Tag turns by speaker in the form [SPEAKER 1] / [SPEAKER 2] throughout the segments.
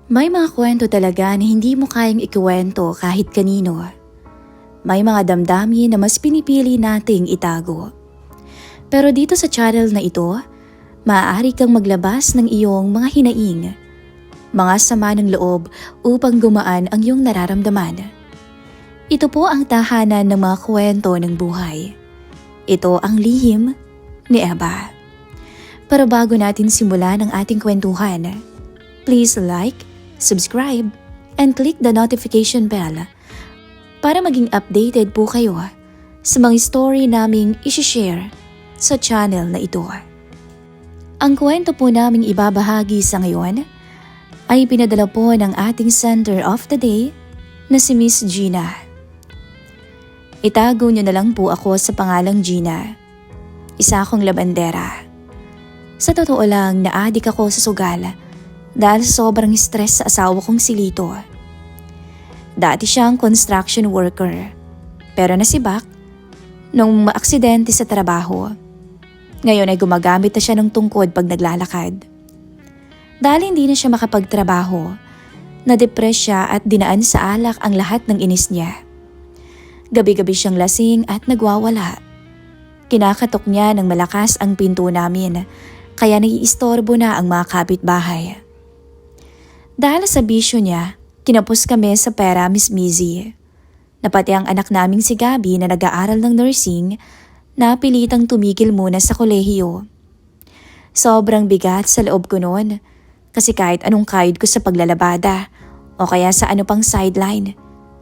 [SPEAKER 1] May mga kwento talaga na hindi mo kayang ikwento kahit kanino. May mga damdamin na mas pinipili nating itago. Pero dito sa channel na ito, maaari kang maglabas ng iyong mga hinaing, mga sama ng loob upang gumaan ang iyong nararamdaman. Ito po ang tahanan ng mga kwento ng buhay. Ito ang lihim ni Eva. Pero bago natin simulan ang ating kwentuhan, please like, subscribe, and click the notification bell para maging updated po kayo sa mga story naming isi-share sa channel na ito. Ang kwento po naming ibabahagi sa ngayon ay pinadala po ng ating Center of the Day na si Miss Gina. Itago niyo na lang po ako sa pangalang Gina. Isa akong labandera. Sa totoo lang, naadik ako sa sugal dahil sobrang stress sa asawa kong si Lito. Dati siyang construction worker, pero nasibak nung maaksidente sa trabaho. Ngayon ay gumagamit na siya ng tungkod pag naglalakad. Dahil hindi na siya makapagtrabaho, na-depress siya at dinaan sa alak ang lahat ng inis niya. Gabi-gabi siyang lasing at nagwawala. Kinakatok niya ng malakas ang pinto namin, kaya naiistorbo na ang mga kapitbahay. Dahil sa bisyo niya, kinapos kami sa pera, Miss Mizzy. Na pati ang anak naming si Gabi na nag-aaral ng nursing, napilitang tumigil muna sa kolehiyo. Sobrang bigat sa loob ko noon, kasi kahit anong kahit ko sa paglalabada o kaya sa ano pang sideline,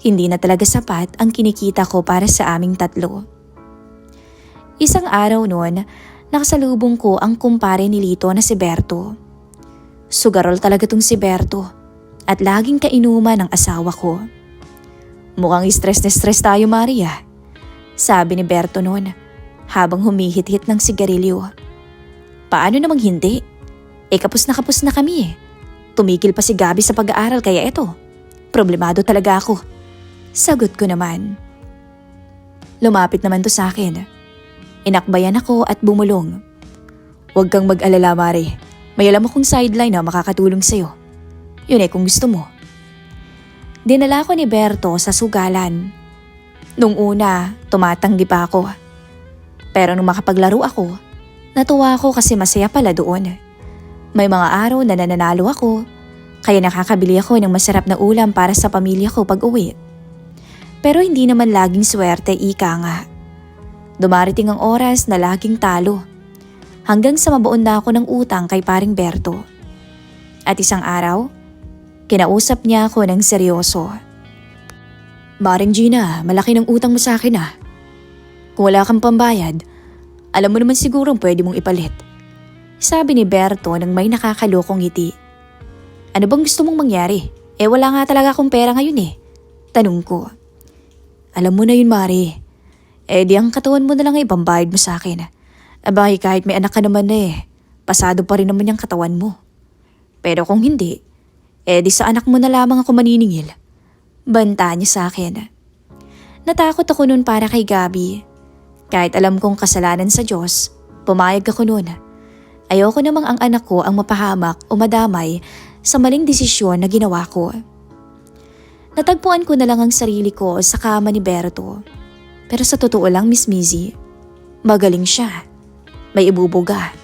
[SPEAKER 1] hindi na talaga sapat ang kinikita ko para sa aming tatlo. Isang araw noon, nakasalubong ko ang kumpare ni Lito na si Berto. Sugarol talaga tong si Berto at laging kainuman ng asawa ko. Mukhang stress na stress tayo, Maria, sabi ni Berto noon habang humihit-hit ng sigarilyo. Paano namang hindi? Kapos na kami eh. Tumigil pa si Gabi sa pag-aaral kaya eto, problemado talaga ako. Sagot ko naman. Lumapit naman to sa akin. Inakbayan ako at bumulong. Huwag kang mag-alala, Mari. May alam akong sideline na makakatulong sa'yo. Yun kung gusto mo. Dinala ko ni Berto sa sugalan. Nung una, tumatanggi pa ako. Pero nung makapaglaro ako, natuwa ako kasi masaya pala doon. May mga araw na nananalo ako, kaya nakakabili ako ng masarap na ulam para sa pamilya ko pag-uwi. Pero hindi naman laging swerte, ika nga. Dumarating ang oras na laging talo. Hanggang sa mabaon na ako ng utang kay paring Berto. At isang araw, kinausap niya ako ng seryoso. Maring Gina, malaki ng utang mo sa akin ah. Kung wala kang pambayad, alam mo naman sigurong pwede mong ipalit. Sabi ni Berto nang may nakakalokong ngiti. Ano bang gusto mong mangyari? Wala nga talaga akong pera ngayon eh. Tanong ko. Alam mo na yun, Mari. Di ang katawan mo na lang ay pambayad mo sa akin. Abay, kahit may anak ka naman na pasado pa rin naman yung katawan mo. Pero kung hindi, di sa anak mo na lamang ako maniningil. Banta niya sa akin. Natakot ako nun para kay Gabi. Kahit alam kong kasalanan sa Diyos, pumayag ako nun. Ayoko namang ang anak ko ang mapahamak o madamay sa maling desisyon na ginawa ko. Natagpuan ko na lang ang sarili ko sa kama ni Berto. Pero sa totoo lang, Miss Mizzy, magaling siya. May ibubuga.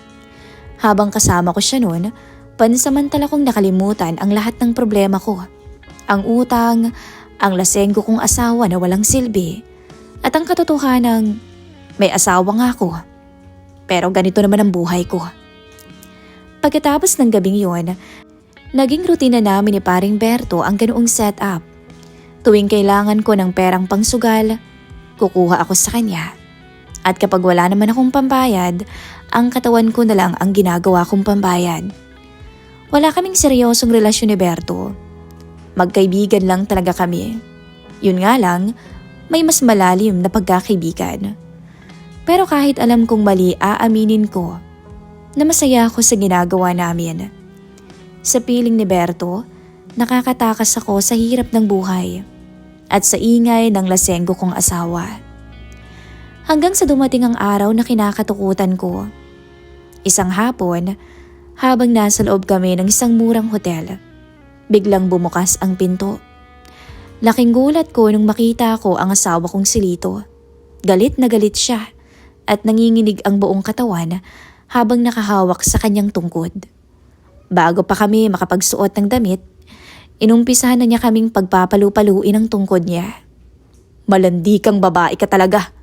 [SPEAKER 1] Habang kasama ko siya noon, pansamantala kong nakalimutan ang lahat ng problema ko. Ang utang, ang lasenggo kong asawa na walang silbi, at ang katotohanang may asawa nga ako. Pero ganito naman ang buhay ko. Pagkatapos ng gabing yon, naging rutina namin ni paring Berto ang ganoong setup. Tuwing kailangan ko ng perang pangsugal, kukuha ako sa kanya. At kapag wala naman akong pambayad, ang katawan ko na lang ang ginagawa kong pambayad. Wala kaming seryosong relasyon ni Berto. Magkaibigan lang talaga kami. Yun nga lang, may mas malalim na pagkakaibigan. Pero kahit alam kong mali, aaminin ko na masaya ako sa ginagawa namin. Sa piling ni Berto, nakakatakas ako sa hirap ng buhay at sa ingay ng lasenggo kong asawa. Hanggang sa dumating ang araw na kinakatukutan ko. Isang hapon, habang nasa loob kami ng isang murang hotel, Biglang bumukas ang pinto. Laking gulat ko nung makita ko ang asawa kong si Lito. Galit na galit siya at nanginginig ang buong katawan habang nakahawak sa kanyang tungkod. Bago pa kami makapagsuot ng damit, inumpisahan na niya kaming pagpapalu-paluin ang tungkod niya. "Malandi kang babae ka talaga.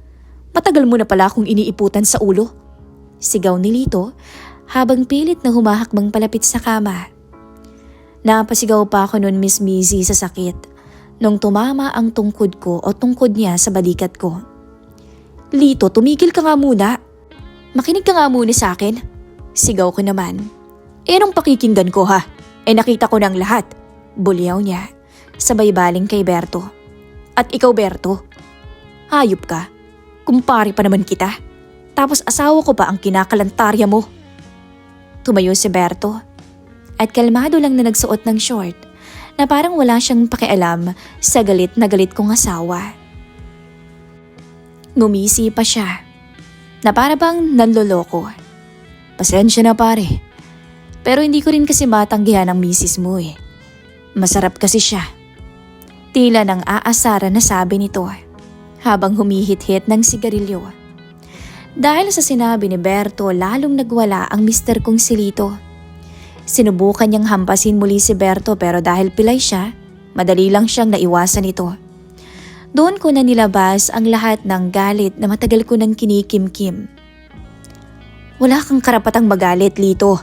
[SPEAKER 1] Matagal mo na pala akong iniiputan sa ulo." Sigaw ni Lito habang pilit na humahakbang palapit sa kama. Napasigaw pa ako noon, Miss Mizzy, sa sakit nung tumama ang tungkod ko o tungkod niya sa balikat ko. "Lito, tumigil ka nga muna. Makinig ka nga muna sa akin." Sigaw ko naman. "Anong pakikinggan ko ha? Nakita ko ng lahat." Bulyaw niya, sabay baling kay Berto. "At ikaw, Berto, hayop ka. Kumpare pa naman kita. Tapos asawa ko pa ang kinakalantarya mo." Tumayo si Berto at kalmado lang na nagsuot ng short na parang wala siyang pakialam sa galit na galit kong asawa. Ngumisi pa siya na para bang nanloloko. "Pasensya na pare, pero hindi ko rin kasi matanggihan ang misis mo eh. Masarap kasi siya." Tila nang aasara na sabi nito habang humihit-hit ng sigarilyo. Dahil sa sinabi ni Berto, lalong nagwala ang mister kong si Lito. Sinubukan niyang hampasin muli si Berto pero dahil pilay siya, madali lang siyang naiwasan ito. Doon ko na nilabas ang lahat ng galit na matagal ko nang kinikimkim. "Wala kang karapatang magalit, Lito."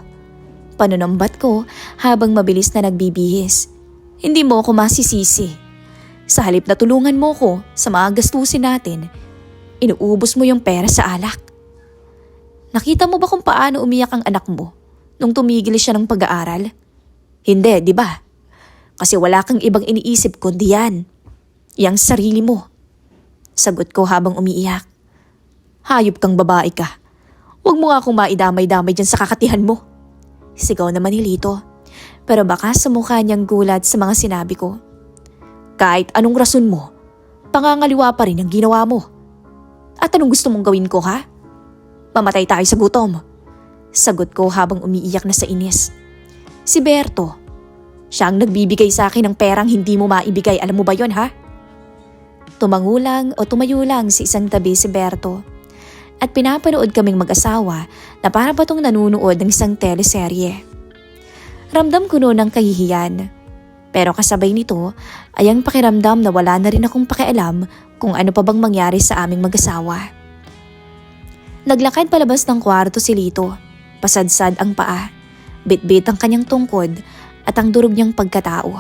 [SPEAKER 1] Panunumbat ko habang mabilis na nagbibihis. "Hindi mo ako masisisi. Sa halip na tulungan mo ko sa mga gastusin natin, inuubos mo yung pera sa alak. Nakita mo ba kung paano umiyak ang anak mo nung tumigil siya ng pag-aaral? Hindi, di ba? Kasi wala kang ibang iniisip kundi yan. Yang sarili mo." Sagot ko habang umiiyak. "Hayop kang babae ka. Huwag mo nga akong maidamay-damay dyan sa kakatihan mo." Sigaw naman ni Lito, pero baka sa mukha niyang gulat sa mga sinabi ko. "Kahit anong rason mo, pangangaliwa pa rin ang ginawa mo. At anong gusto mong gawin ko, ha? Mamatay tayo sa gutom." Sagot ko habang umiiyak na sa inis. "Si Berto, siya ang nagbibigay sa akin ng perang hindi mo maibigay, alam mo ba yon, ha?" Tumangulang o tumayo lang sa isang tabi si Berto at pinapanood kaming mag-asawa na para batong nanunood ng isang teleserye. Ramdam ko noon ang kahihiyan, pero kasabay nito ay ang pakiramdam na wala na rin akong pakialam kung ano pa bang mangyari sa aming mag-asawa. Naglakad palabas ng kwarto si Lito, pasadsad ang paa, bitbit ang kanyang tungkod at ang durog niyang pagkatao.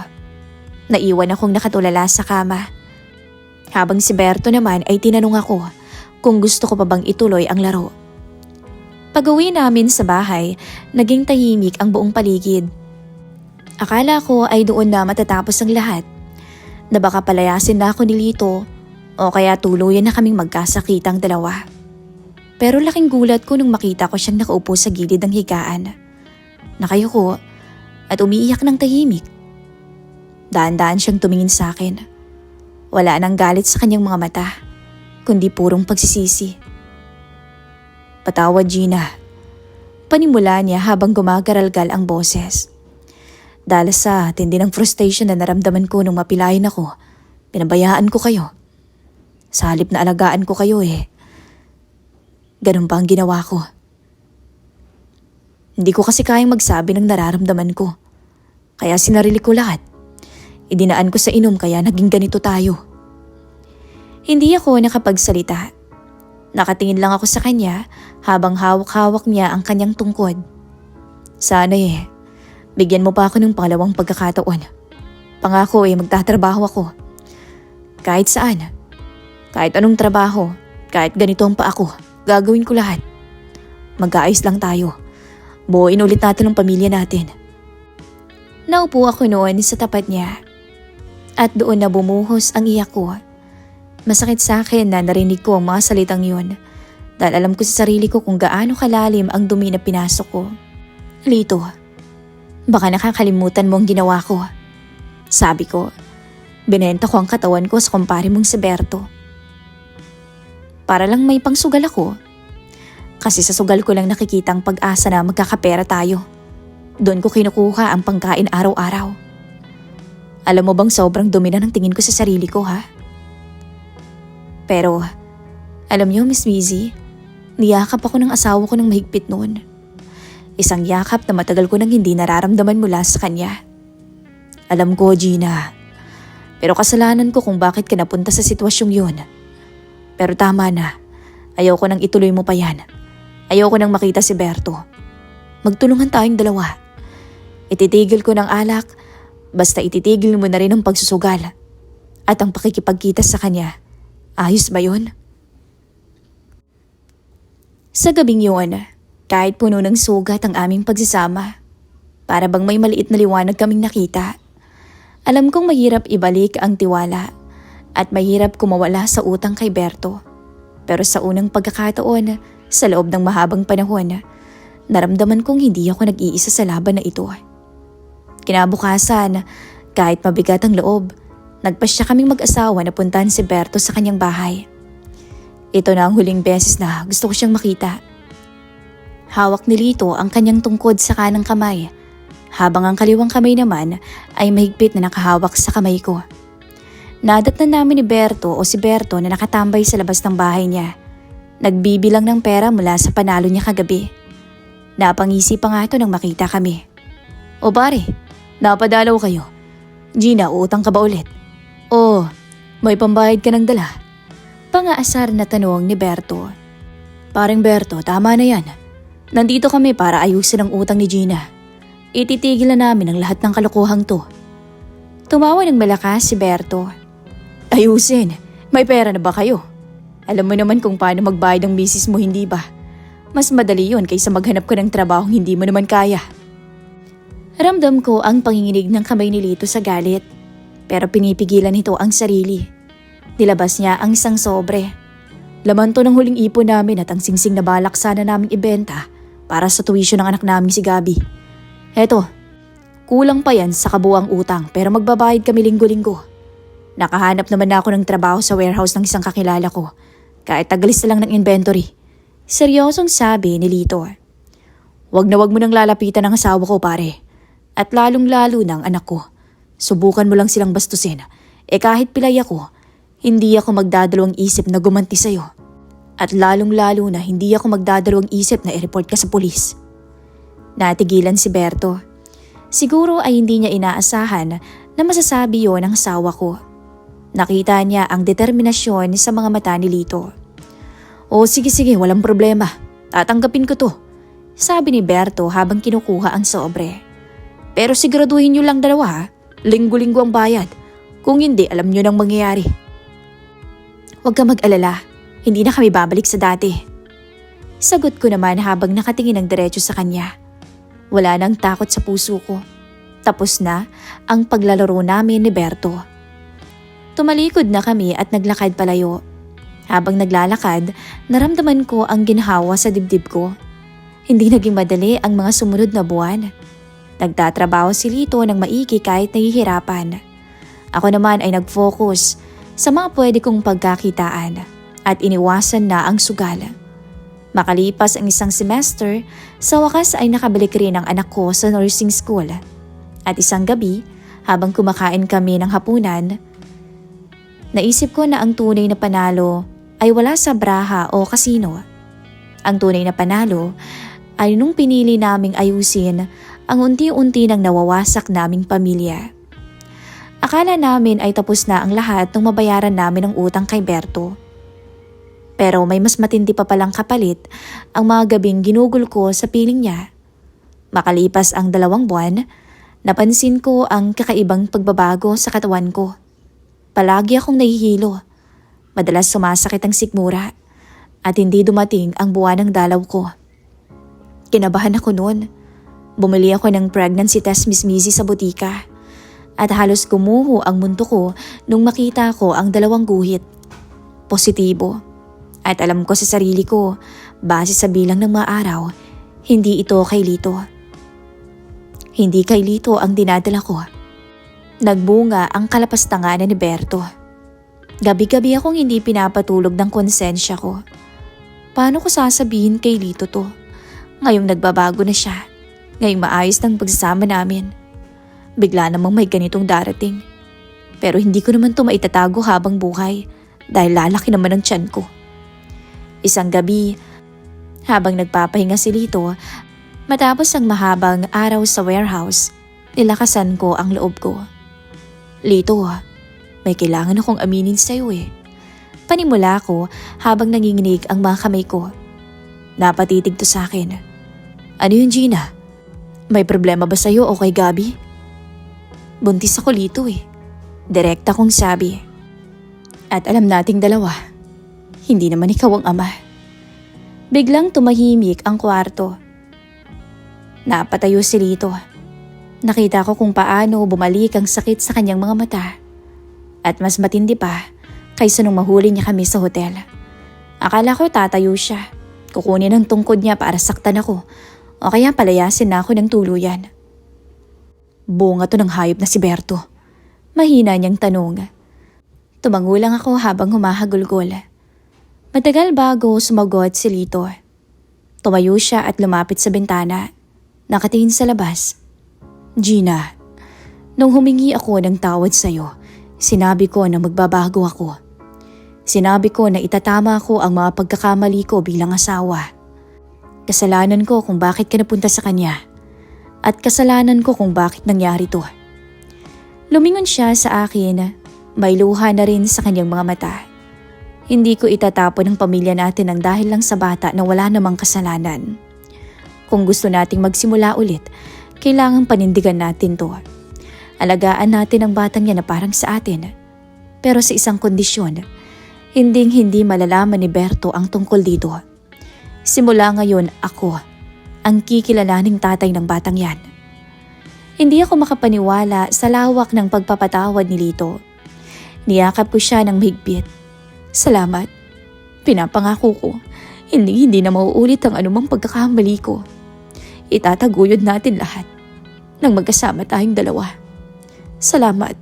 [SPEAKER 1] Naiwan akong nakatulala sa kama. Habang si Berto naman ay tinanong ako kung gusto ko pa bang ituloy ang laro. Pag-uwi namin sa bahay, naging tahimik ang buong paligid. Akala ko ay doon na matatapos ang lahat, na baka palayasin na ako ni Lito o kaya tuluyan na kaming magkasakitang dalawa. Pero laking gulat ko nung makita ko siyang nakaupo sa gilid ng higaan. Nakayuko at umiiyak ng tahimik. Daan-daan siyang tumingin sa akin. Wala nang galit sa kanyang mga mata, kundi purong pagsisisi. "Patawad, Gina." Panimula niya habang gumagaralgal ang boses. "Dahil sa tindi ng frustration na naramdaman ko nung mapilayan ako, pinabayaan ko kayo. Sa halip na alagaan ko kayo ganun pa ang ginawa ko. Hindi ko kasi kayang magsabi ng nararamdaman ko. Kaya sinarili ko lahat. Idinaan ko sa inom kaya naging ganito tayo." Hindi ako nakapagsalita. Nakatingin lang ako sa kanya habang hawak-hawak niya ang kanyang tungkod. "Sana bigyan mo pa ako ng pangalawang pagkakataon. Pangako magtatrabaho ako. Kahit saan. Kahit anong trabaho. Kahit ganito ang pa ako. Gagawin ko lahat. Mag-aayos lang tayo. Buuin ulit natin ang pamilya natin." Naupo ako noon sa tapat niya. At doon na bumuhos ang iyak ko. Masakit sa akin na narinig ko ang mga salitang yun. Dahil alam ko sa sarili ko kung gaano kalalim ang dumi na pinasok ko. "Lito, baka nakakalimutan mo ang ginawa ko." Sabi ko, binenta ko ang katawan ko sa kumpare mong si Berto. Para lang may pangsugal ako. Kasi sa sugal ko lang nakikita ang pag-asa na magkakapera tayo. Doon ko kinukuha ang pangkain araw-araw. Alam mo bang sobrang dumi na ng tingin ko sa sarili ko, ha? Pero, alam niyo, Miss Wheezy, niyakap ako ng asawa ko ng mahigpit noon. Isang yakap na matagal ko nang hindi nararamdaman mula sa kanya. Alam ko, Gina. Pero kasalanan ko kung bakit ka napunta sa sitwasyong yun. Pero tama na. Ayaw ko nang ituloy mo pa yan. Ayaw ko nang makita si Berto. Magtulungan tayong dalawa. Ititigil ko ng alak, basta ititigil mo na rin ang pagsusugal. At ang pakikipagkita sa kanya. Ayos ba yun? Sa gabing yun, kahit puno ng sugat ang aming pagsasama, para bang may maliit na liwanag kaming nakita. Alam kong mahirap ibalik ang tiwala at mahirap kumawala sa utang kay Berto. Pero sa unang pagkakataon, sa loob ng mahabang panahon, naramdaman kong hindi ako nag-iisa sa laban na ito. Kinabukasan, kahit mabigat ang loob, nagpasya kaming mag-asawa na puntahan si Berto sa kanyang bahay. Ito na ang huling beses na gusto ko siyang makita. Hawak ni Lito ang kanyang tungkod sa kanang kamay, habang ang kaliwang kamay naman ay mahigpit na nakahawak sa kamay ko. Nadatnan namin ni Berto o si Berto na nakatambay sa labas ng bahay niya. Nagbibilang ng pera mula sa panalo niya kagabi. Napangisi pa nga ito nang makita kami. O pare, napadalaw kayo. Gina, uutang ka ba ulit? O, may pambayad ka ng dala? Pangaasar na tanong ni Berto. Paring Berto, tama na yan. Nandito kami para ayusin ang utang ni Gina. Ititigil na namin ang lahat ng kalokohang to. Tumawa ng malakas si Berto. Ayusin, may pera na ba kayo? Alam mo naman kung paano magbayad ang misis mo, hindi ba? Mas madali yun kaysa maghanap ka ng trabaho hindi mo naman kaya. Ramdam ko ang panginginig ng kamay ni Lito sa galit. Pero pinipigilan nito ang sarili. Nilabas niya ang isang sobre. Laman to ng huling ipon namin at ang singsing na balak sana naming ibenta para sa tuwisyon ng anak namin si Gabi. Eto, kulang pa yan sa kabuang utang pero magbabayad kami linggo-linggo. Nakahanap naman na ako ng trabaho sa warehouse ng isang kakilala ko kahit tagalis na lang ng inventory. Seryosong sabi ni Lito. Wag na wag mo nang lalapitan ang asawa ko, pare. At lalong-lalo ng anak ko. Subukan mo lang silang bastusin. Kahit pilay ako, hindi ako magdadalawang isip na gumanti sa'yo. At lalong-lalo na hindi ako magdadalawang isip na i-report ka sa pulis. Natigilan si Berto. Siguro ay hindi niya inaasahan na masasabi yon ng asawa ko. Nakita niya ang determinasyon sa mga mata ni Lito. O sige, walang problema. Tatanggapin ko to. Sabi ni Berto habang kinukuha ang sobre. Pero siguraduhin niyo lang dalawa, linggo-linggo ang bayad. Kung hindi, alam niyo nang mangyayari. Huwag ka mag-alala, hindi na kami babalik sa dati. Sagot ko naman habang nakatingin ng diretso sa kanya. Wala nang takot sa puso ko. Tapos na ang paglalaro namin ni Berto. Tumalikod na kami at naglakad palayo. Habang naglalakad, naramdaman ko ang ginhawa sa dibdib ko. Hindi naging madali ang mga sumunod na buwan. Nagtatrabaho si Lito ng maigi kahit nahihirapan. Ako naman ay nag-focus sa mga pwede kong pagkakitaan at iniwasan na ang sugal. Makalipas ang isang semester, sa wakas ay nakabalik rin ang anak ko sa nursing school. At isang gabi, habang kumakain kami ng hapunan, naisip ko na ang tunay na panalo ay wala sa braha o kasino. Ang tunay na panalo ay nung pinili naming ayusin ang unti-unti nang nawawasak naming pamilya. Akala namin ay tapos na ang lahat nung mabayaran namin ang utang kay Berto. Pero may mas matindi pa palang kapalit ang mga gabing ginugol ko sa piling niya. Makalipas ang 2 buwan, napansin ko ang kakaibang pagbabago sa katawan ko. Palagi akong nahihilo. Madalas sumasakit ang sikmura at hindi dumating ang buwan ng dalaw ko. Kinabahan ako noon. Bumili ako ng pregnancy test Miss sa butika at halos gumuho ang mundo ko nung makita ko ang 2 guhit. Positibo. At alam ko sa sarili ko, base sa bilang ng mga araw, hindi ito kay Lito. Hindi kay Lito ang dinadala ko. Nagbunga ang kalapastanganan ni Berto. Gabi-gabi akong hindi pinapatulog ng konsensya ko. Paano ko sasabihin kay Lito to? Ngayong nagbabago na siya. Ngayong maayos ng pagsasama namin. Bigla namang may ganitong darating. Pero hindi ko naman to maitatago habang buhay dahil lalaki naman ang tiyan ko. Isang gabi, habang nagpapahinga si Lito, matapos ang mahabang araw sa warehouse, nilakasan ko ang loob ko. Lito, may kailangan akong aminin sa'yo eh. Panimula ko habang nanginginig ang mga kamay ko. Napatitig to sa akin. Ano yun, Gina? May problema ba sa'yo o kay Gabi? Buntis ako, Lito eh. Direkta kong sabi. At alam nating dalawa, hindi naman ikaw ang ama. Biglang tumahimik ang kwarto. Napatayo si Lito. Nakita ko kung paano bumalik ang sakit sa kanyang mga mata. At mas matindi pa kaysa nung mahuli niya kami sa hotel. Akala ko tatayo siya. Kukunin ang tungkod niya para saktan ako o kaya palayasin na ako ng tuluyan. Bunga to ng hayop na si Berto. Mahina niyang tanong. Tumango lang ako habang humahagulgol. Matagal bago sumagot si Lito. Tumayo siya at lumapit sa bintana. Nakatingin sa labas. Gina, nung humingi ako ng tawad sa'yo, sinabi ko na magbabago ako. Sinabi ko na itatama ko ang mga pagkakamali ko bilang asawa. Kasalanan ko kung bakit ka napunta sa kanya. At kasalanan ko kung bakit nangyari to. Lumingon siya sa akin, may luha na rin sa kanyang mga mata. Hindi ko itatapon ang pamilya natin ng dahil lang sa bata na wala namang kasalanan. Kung gusto nating magsimula ulit, kailangang panindigan natin to. Alagaan natin ang batang yan na parang sa atin. Pero sa isang kondisyon, hindi malalaman ni Berto ang tungkol dito. Simula ngayon ako ang kikilalaning tatay ng batang yan. Hindi ako makapaniwala sa lawak ng pagpapatawad ni Lito. Niyakap ko siya ng mahigpit. Salamat. Pinapangako ko, hindi na mauulit ang anumang pagkakamali ko. Itataguyod natin lahat nang magkasama tayong dalawa. Salamat.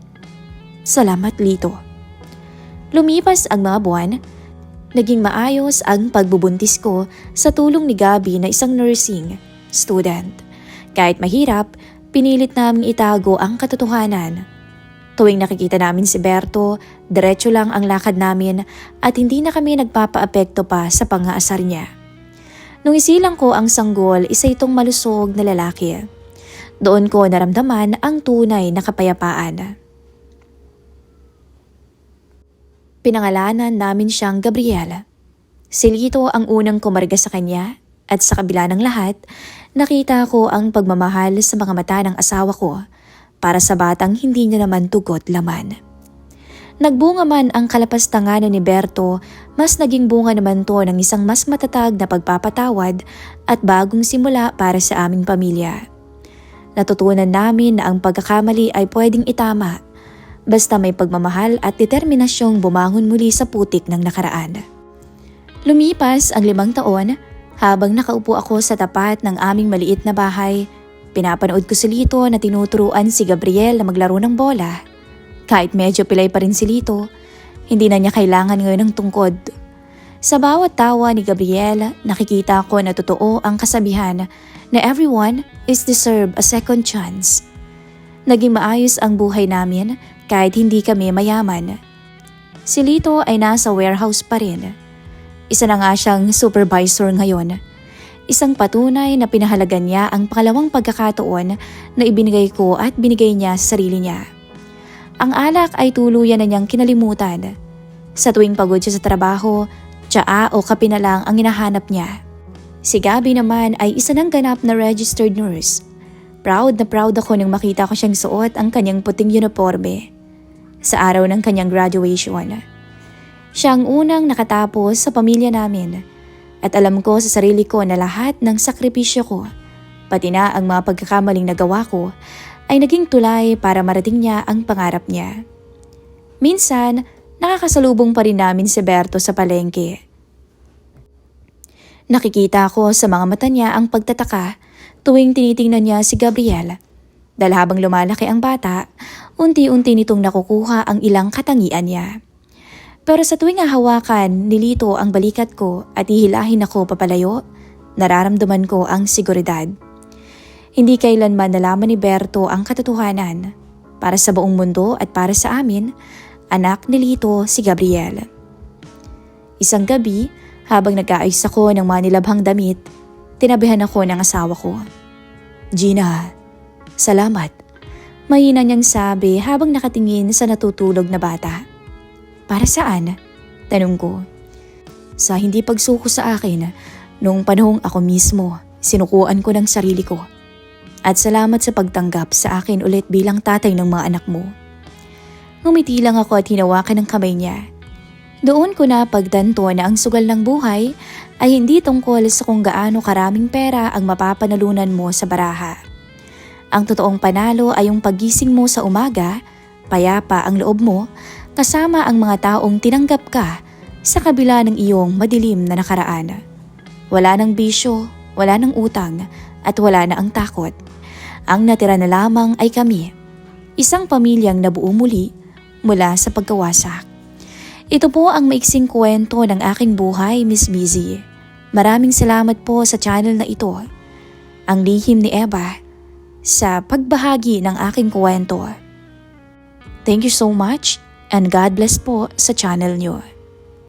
[SPEAKER 1] Salamat, Lito. Lumipas ang mga buwan, naging maayos ang pagbubuntis ko sa tulong ni Gabi na isang nursing student. Kahit mahirap, pinilit namin itago ang katotohanan. Tuwing nakikita namin si Berto, diretso lang ang lakad namin at hindi na kami nagpapaapekto pa sa pang-aasar niya. Nung isilang ko ang sanggol, isa itong malusog na lalaki. Doon ko naramdaman ang tunay na kapayapaan. Pinangalanan namin siyang Gabriel. Si Lito ang unang kumarga sa kanya at sa kabila ng lahat, nakita ko ang pagmamahal sa mga mata ng asawa ko para sa batang hindi niya naman tugot laman. Nagbunga man ang kalapastanganan ni Berto, mas naging bunga naman to ng isang mas matatag na pagpapatawad at bagong simula para sa aming pamilya. Natutunan namin na ang pagkakamali ay pwedeng itama, basta may pagmamahal at determinasyong bumangon muli sa putik ng nakaraan. Lumipas ang 5 taon, habang nakaupo ako sa tapat ng aming maliit na bahay, pinapanood ko si Lito na tinuturuan si Gabriel na maglaro ng bola. Kahit medyo pilay pa rin si Lito, hindi na niya kailangan ngayon ng tungkod. Sa bawat tawa ni Gabriel, nakikita ko na totoo ang kasabihan na everyone is deserve a second chance. Naging maayos ang buhay namin kahit hindi kami mayaman. Si Lito ay nasa warehouse pa rin. Isa na nga siyang supervisor ngayon. Isang patunay na pinahalagan niya ang pangalawang pagkakataon na ibinigay ko at binigay niya sa sarili niya. Ang alak ay tuluyan na niyang kinalimutan. Sa tuwing pagod siya sa trabaho, tsaa o kape na lang ang hinahanap niya. Si Gabi naman ay isa ng ganap na registered nurse. Proud na proud ako nang makita ko siyang suot ang kanyang puting uniforme sa araw ng kanyang graduation. Siya ang unang nakatapos sa pamilya namin at alam ko sa sarili ko na lahat ng sakripisyo ko, pati na ang mga pagkakamaling nagawa ko, ay naging tulay para marating niya ang pangarap niya. Minsan, nakakasalubong pa rin namin si Berto sa palengke. Nakikita ko sa mga mata niya ang pagtataka tuwing tinitingnan niya si Gabriel. Dahil habang lumalaki ang bata, unti-unti nitong nakukuha ang ilang katangian niya. Pero sa tuwing hahawakan ni Lito ang balikat ko at ihilahin ako papalayo, nararamdaman ko ang seguridad. Hindi kailanman nalaman ni Berto ang katotohanan, para sa buong mundo at para sa amin, anak ni Lito si Gabriel. Isang gabi, habang nag-aayos ako ng mga nilabhang damit, tinabihan ako ng asawa ko. Gina, salamat. Mahina niyang sabi habang nakatingin sa natutulog na bata. Para saan? Tanong ko. Sa hindi pagsuko sa akin, noong panahong ako mismo, sinukuan ko ng sarili ko. At salamat sa pagtanggap sa akin ulit bilang tatay ng mga anak mo. Ngumiti lang ako at hinawakan ng kamay niya. Doon ko na pagtanto na ang sugal ng buhay ay hindi tungkol sa kung gaano karaming pera ang mapapanalunan mo sa baraha. Ang totoong panalo ay yung paggising mo sa umaga, payapa ang loob mo, kasama ang mga taong tinanggap ka sa kabila ng iyong madilim na nakaraan. Wala nang bisyo, wala nang utang, at wala na ang takot. Ang natira na lamang ay kami, isang pamilyang nabuo muli mula sa pagkawasak. Ito po ang maiksing kwento ng aking buhay, Miss Busy. Maraming salamat po sa channel na ito, ang lihim ni Eva, sa pagbahagi ng aking kwento. Thank you so much and God bless po sa channel nyo.